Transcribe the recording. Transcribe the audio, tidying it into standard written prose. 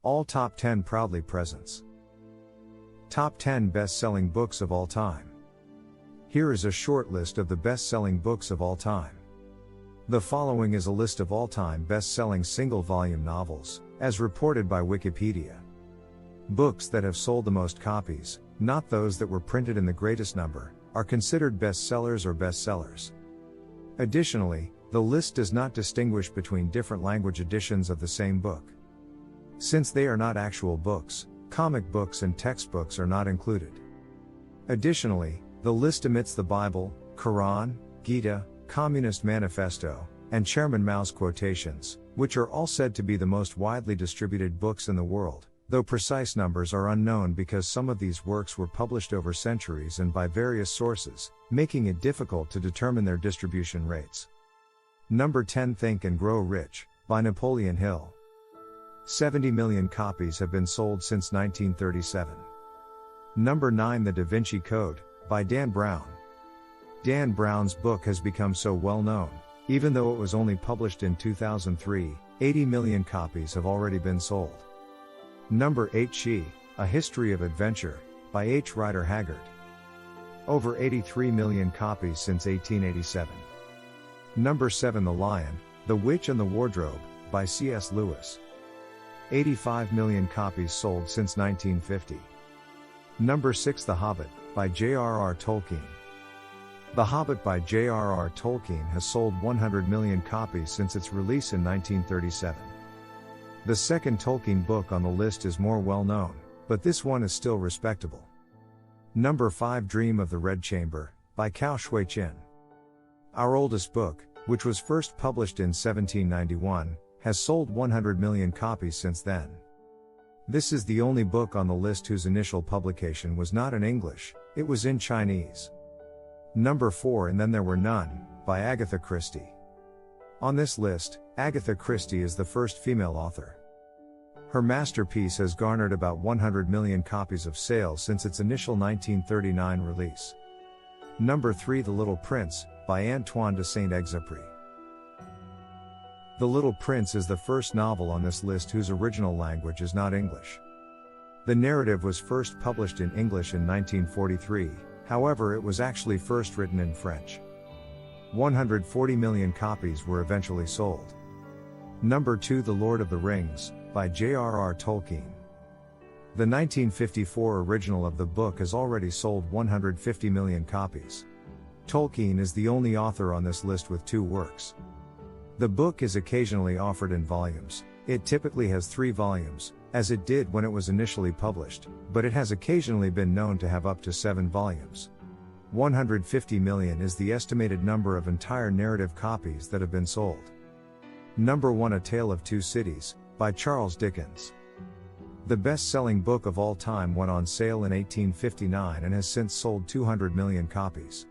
All Top 10 Proudly Presents. Top 10 Best-Selling Books of All Time. Here is a short list of the best-selling books of all time. The following is a list of all-time best-selling single-volume novels, as reported by Wikipedia. Books that have sold the most copies, not those that were printed in the greatest number, are considered bestsellers or bestsellers. Additionally, the list does not distinguish between different language editions of the same book. Since they are not actual books, comic books and textbooks are not included. Additionally, the list omits the Bible, Qur'an, Gita, Communist Manifesto, and Chairman Mao's Quotations, which are all said to be the most widely distributed books in the world, though precise numbers are unknown because some of these works were published over centuries and by various sources, making it difficult to determine their distribution rates. Number 10 Think and Grow Rich, by Napoleon Hill. 70 million copies have been sold since 1937. Number 9 The Da Vinci Code, by Dan Brown. Dan Brown's book has become so well known, even though it was only published in 2003, 80 million copies have already been sold. Number 8 She, A History of Adventure, by H. Rider Haggard. Over 83 million copies since 1887. Number 7 The Lion, the Witch and the Wardrobe, by C.S. Lewis. 85 million copies sold since 1950. Number 6 The Hobbit, by J.R.R. Tolkien. The Hobbit by J.R.R. Tolkien has sold 100 million copies since its release in 1937. The second Tolkien book on the list is more well known, but this one is still respectable. Number 5 Dream of the Red Chamber, by Cao Shui-chin. Our oldest book, which was first published in 1791, has sold 100 million copies since then. This is the only book on the list whose initial publication was not in English, it was in Chinese. Number 4 And Then There Were None, by Agatha Christie. On this list, Agatha Christie is the first female author. Her masterpiece has garnered about 100 million copies of sales since its initial 1939 release. Number 3 The Little Prince, by Antoine de Saint-Exupéry. The Little Prince is the first novel on this list whose original language is not English. The narrative was first published in English in 1943, however it was actually first written in French. 140 million copies were eventually sold. Number 2 The Lord of the Rings, by J.R.R. Tolkien. The 1954 original of the book has already sold 150 million copies. Tolkien is the only author on this list with 2 works. The book is occasionally offered in volumes. It typically has 3 volumes, as it did when it was initially published, but it has occasionally been known to have up to 7 volumes. 150 million is the estimated number of entire narrative copies that have been sold. Number 1 A Tale of Two Cities, by Charles Dickens. The best-selling book of all time went on sale in 1859 and has since sold 200 million copies.